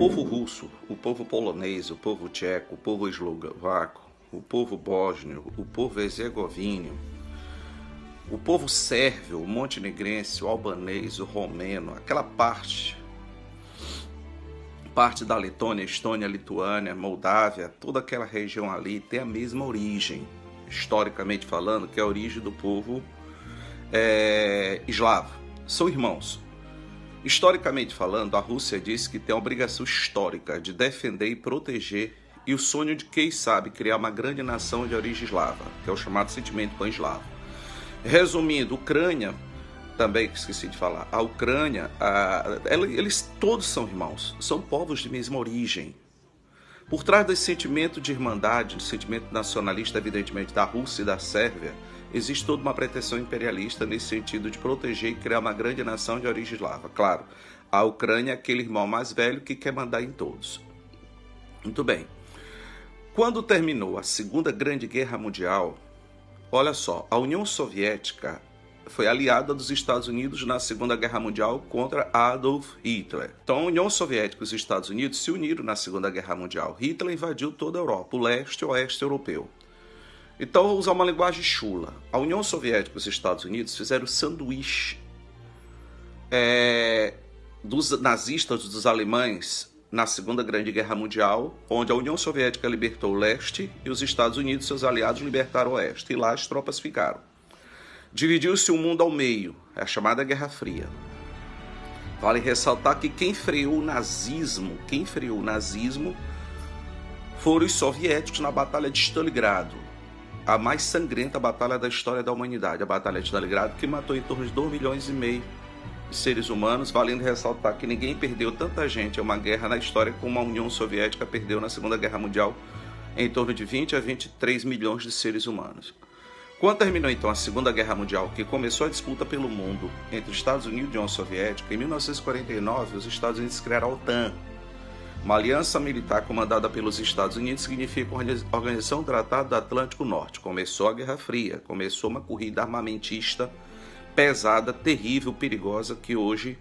povo russo, o povo polonês, o povo tcheco, o povo eslovaco, o povo bósnio, o povo herzegovíneo, o povo sérvio, o montenegrense, o albanês, o romeno, aquela parte da Letônia, Estônia, Lituânia, Moldávia, toda aquela região ali tem a mesma origem, historicamente falando, que é a origem do povo eslavo. São irmãos. Historicamente falando, a Rússia diz que tem a obrigação histórica de defender e proteger e o sonho de, quem sabe, criar uma grande nação de origem eslava, que é o chamado sentimento pan-eslavo. Resumindo, Ucrânia, também esqueci de falar, a Ucrânia, eles todos são irmãos, são povos de mesma origem. Por trás desse sentimento de irmandade, do sentimento nacionalista, evidentemente, da Rússia e da Sérvia, existe toda uma pretensão imperialista nesse sentido de proteger e criar uma grande nação de origem eslava. Claro, a Ucrânia é aquele irmão mais velho que quer mandar em todos. Muito bem. Quando terminou a Segunda Grande Guerra Mundial, olha só, a União Soviética foi aliada dos Estados Unidos na Segunda Guerra Mundial contra Adolf Hitler. Então a União Soviética e os Estados Unidos se uniram na Segunda Guerra Mundial. Hitler invadiu toda a Europa, o leste e o oeste europeu. Então, vou usar uma linguagem chula. A União Soviética e os Estados Unidos fizeram sanduíche dos nazistas, dos alemães, na Segunda Grande Guerra Mundial, onde a União Soviética libertou o leste e os Estados Unidos, seus aliados, libertaram o oeste. E lá as tropas ficaram. Dividiu-se o mundo ao meio, é a chamada Guerra Fria. Vale ressaltar que quem freou o nazismo foram os soviéticos na Batalha de Stalingrado. A mais sangrenta batalha da história da humanidade, a Batalha de Stalingrado, que matou em torno de 2,5 milhões de seres humanos, valendo ressaltar que ninguém perdeu tanta gente em uma guerra na história como a União Soviética perdeu na Segunda Guerra Mundial, em torno de 20 a 23 milhões de seres humanos. Quando terminou então a Segunda Guerra Mundial, que começou a disputa pelo mundo entre os Estados Unidos e a União Soviética, em 1949 os Estados Unidos criaram a OTAN, uma aliança militar comandada pelos Estados Unidos, significa a Organização do Tratado do Atlântico Norte. Começou a Guerra Fria, começou uma corrida armamentista pesada, terrível, perigosa, que hoje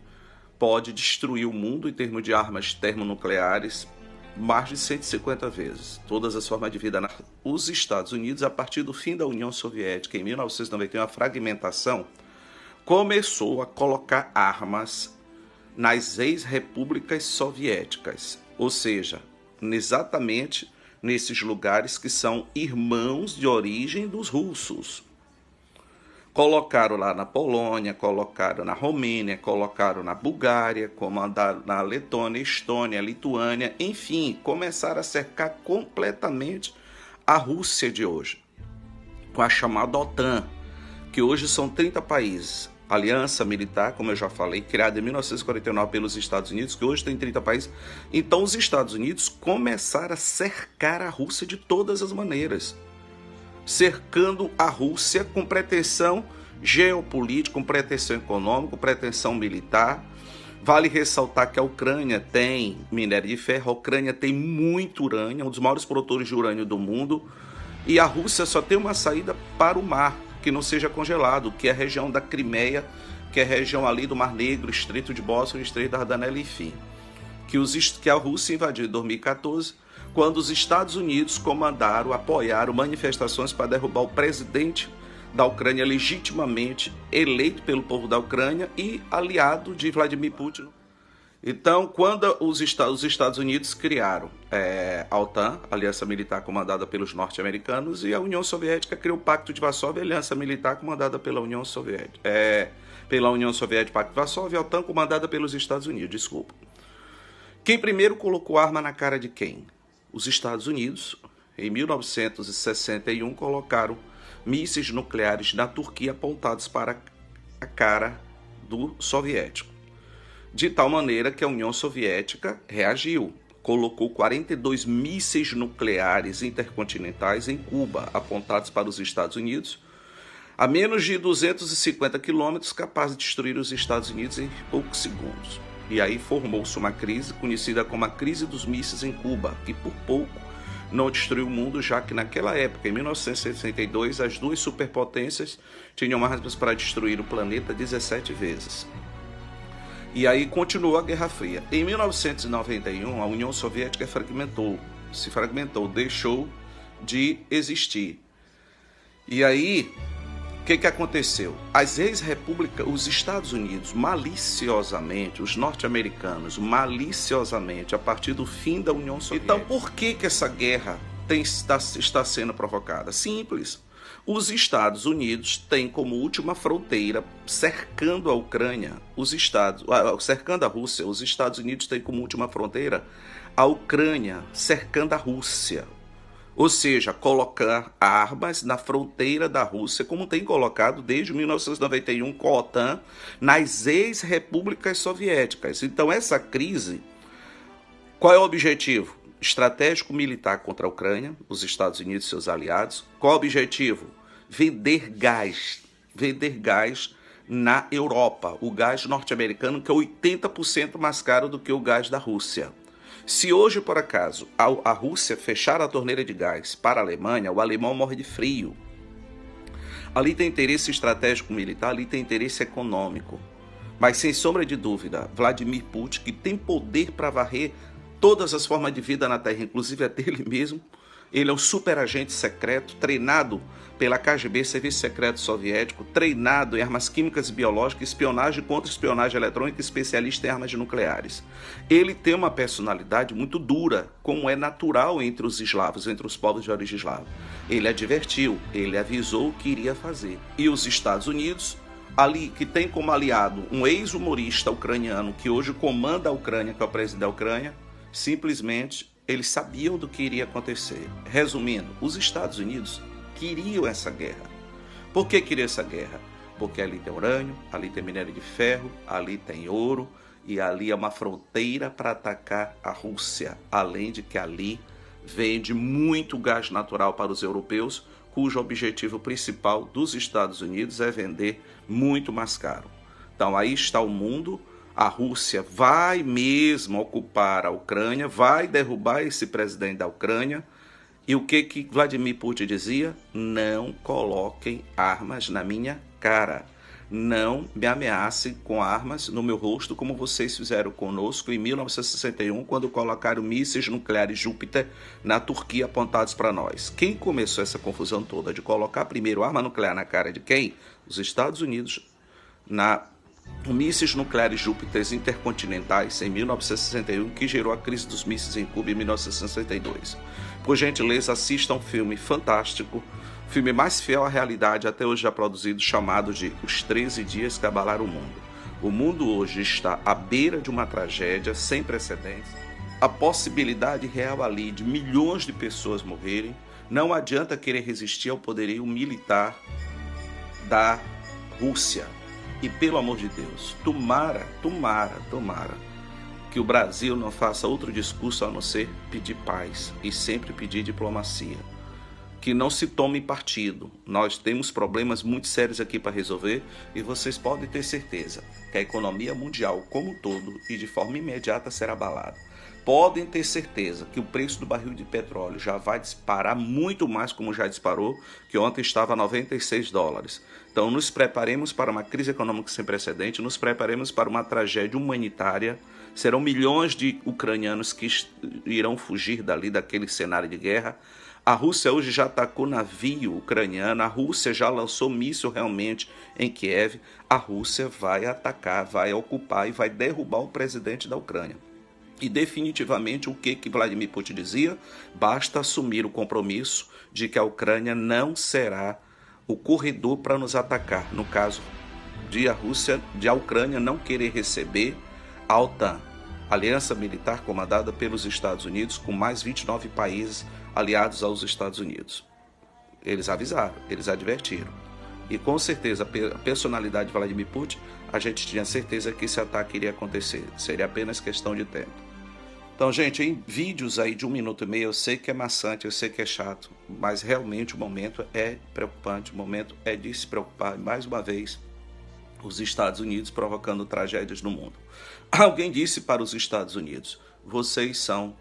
pode destruir o mundo em termos de armas termonucleares mais de 150 vezes. Todas as formas de vida. Os Estados Unidos, a partir do fim da União Soviética, em 1991, a fragmentação, começou a colocar armas nas ex-repúblicas soviéticas, ou seja, exatamente nesses lugares que são irmãos de origem dos russos. Colocaram lá na Polônia, colocaram na Romênia, colocaram na Bulgária, comandaram na Letônia, Estônia, Lituânia, enfim, começaram a cercar completamente a Rússia de hoje, com a chamada OTAN, que hoje são 30 países. Aliança militar, como eu já falei, criada em 1949 pelos Estados Unidos, que hoje tem 30 países. Então os Estados Unidos começaram a cercar a Rússia de todas as maneiras, cercando a Rússia com pretensão geopolítica, com pretensão econômica, com pretensão militar. Vale ressaltar que a Ucrânia tem minério de ferro, a Ucrânia tem muito urânio, é um dos maiores produtores de urânio do mundo, e a Rússia só tem uma saída para o mar, que não seja congelado, que é a região da Crimeia, que é a região ali do Mar Negro, Estreito de Bósforo, Estreito da Dardanela, enfim. Que a Rússia invadiu em 2014, quando os Estados Unidos apoiaram manifestações para derrubar o presidente da Ucrânia, legitimamente eleito pelo povo da Ucrânia e aliado de Vladimir Putin. Então, quando os Estados Unidos criaram a OTAN, a aliança militar comandada pelos norte-americanos, e a União Soviética criou o Pacto de Varsóvia, a aliança militar comandada pela União Soviética. Pela União Soviética, Pacto de Varsóvia, e a OTAN comandada pelos Estados Unidos, desculpa. Quem primeiro colocou arma na cara de quem? Os Estados Unidos, em 1961, colocaram mísseis nucleares na Turquia apontados para a cara do soviético. De tal maneira que a União Soviética reagiu, colocou 42 mísseis nucleares intercontinentais em Cuba, apontados para os Estados Unidos, a menos de 250 quilômetros, capazes de destruir os Estados Unidos em poucos segundos. E aí formou-se uma crise conhecida como a crise dos mísseis em Cuba, que por pouco não destruiu o mundo, já que naquela época, em 1962, as duas superpotências tinham armas para destruir o planeta 17 vezes. E aí continuou a Guerra Fria. Em 1991, a União Soviética se fragmentou, deixou de existir. E aí, o que aconteceu? As ex-repúblicas, os Estados Unidos, maliciosamente, os norte-americanos, maliciosamente, a partir do fim da União Soviética. Então, por que essa guerra está sendo provocada? Simples. Os Estados Unidos têm como última fronteira, cercando a Ucrânia, cercando a Rússia, os Estados Unidos têm como última fronteira a Ucrânia, cercando a Rússia. Ou seja, colocar armas na fronteira da Rússia, como tem colocado desde 1991 com a OTAN, nas ex-repúblicas soviéticas. Então, essa crise, qual é o objetivo? Estratégico militar contra a Ucrânia, os Estados Unidos e seus aliados. Qual é o objetivo? Vender gás na Europa. O gás norte-americano, que é 80% mais caro do que o gás da Rússia. Se hoje, por acaso, a Rússia fechar a torneira de gás para a Alemanha, o alemão morre de frio. Ali tem interesse estratégico militar, ali tem interesse econômico. Mas, sem sombra de dúvida, Vladimir Putin, que tem poder para varrer todas as formas de vida na Terra, inclusive a dele mesmo, ele é um superagente secreto, treinado pela KGB, Serviço Secreto Soviético, treinado em armas químicas e biológicas, espionagem contra espionagem eletrônica, especialista em armas nucleares. Ele tem uma personalidade muito dura, como é natural entre os eslavos, entre os povos de origem eslava. Ele advertiu, ele avisou o que iria fazer. E os Estados Unidos, ali que tem como aliado um ex-humorista ucraniano que hoje comanda a Ucrânia, que é o presidente da Ucrânia, simplesmente eles sabiam do que iria acontecer. Resumindo, os Estados Unidos queriam essa guerra. Por que queriam essa guerra? Porque ali tem urânio, ali tem minério de ferro, ali tem ouro e ali é uma fronteira para atacar a Rússia. Além de que ali vende muito gás natural para os europeus, cujo objetivo principal dos Estados Unidos é vender muito mais caro. Então aí está o mundo. A Rússia vai mesmo ocupar a Ucrânia, vai derrubar esse presidente da Ucrânia. E o que Vladimir Putin dizia? Não coloquem armas na minha cara. Não me ameacem com armas no meu rosto, como vocês fizeram conosco em 1961, quando colocaram mísseis nucleares Júpiter na Turquia apontados para nós. Quem começou essa confusão toda de colocar primeiro arma nuclear na cara de quem? Os Estados Unidos, mísseis nucleares Júpiter intercontinentais em 1961, que gerou a crise dos mísseis em Cuba em 1962. Por gentileza, assista um filme fantástico, o filme mais fiel à realidade até hoje já produzido, chamado de Os 13 Dias que Abalaram o Mundo. O mundo hoje está à beira de uma tragédia sem precedentes. A possibilidade real ali de milhões de pessoas morrerem. Não adianta querer resistir ao poderio militar da Rússia. E pelo amor de Deus, tomara que o Brasil não faça outro discurso a não ser pedir paz e sempre pedir diplomacia. Que não se tome partido. Nós temos problemas muito sérios aqui para resolver e vocês podem ter certeza que a economia mundial como um todo e de forma imediata será abalada. Podem ter certeza que o preço do barril de petróleo já vai disparar muito mais, como já disparou, que ontem estava a $96. Então nos preparemos para uma crise econômica sem precedente, nos preparemos para uma tragédia humanitária. Serão milhões de ucranianos que irão fugir daquele cenário de guerra. A Rússia hoje já atacou navio ucraniano, a Rússia já lançou míssil realmente em Kiev. A Rússia vai atacar, vai ocupar e vai derrubar o presidente da Ucrânia. E definitivamente o que Vladimir Putin dizia? Basta assumir o compromisso de que a Ucrânia não será o corredor para nos atacar. No caso de a Ucrânia não querer receber a OTAN, aliança militar comandada pelos Estados Unidos, com mais 29 países aliados aos Estados Unidos. Eles avisaram, eles advertiram. E com certeza a personalidade de Vladimir Putin, a gente tinha certeza que esse ataque iria acontecer. Seria apenas questão de tempo. Então, gente, em vídeos aí de 1 minuto e meio, eu sei que é maçante, eu sei que é chato, mas realmente o momento é preocupante, o momento é de se preocupar. Mais uma vez, os Estados Unidos provocando tragédias no mundo. Alguém disse para os Estados Unidos: vocês são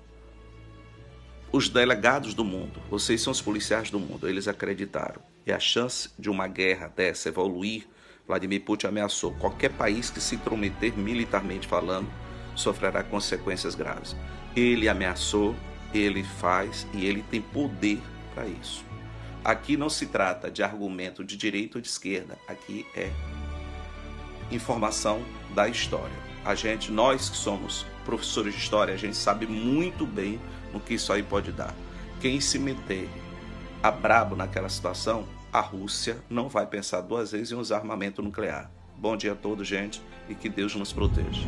os delegados do mundo, vocês são os policiais do mundo. Eles acreditaram. E a chance de uma guerra dessa evoluir Vladimir Putin ameaçou: qualquer país que se intrometer militarmente falando sofrerá consequências graves. Ele ameaçou, ele faz e ele tem poder para isso. Aqui não se trata de argumento de direita ou de esquerda, aqui é informação da história. Nós que somos professores de história, a gente sabe muito bem o que isso aí pode dar. Quem se meter a brabo naquela situação, a Rússia não vai pensar duas vezes em usar armamento nuclear. Bom dia a todos, gente, e que Deus nos proteja.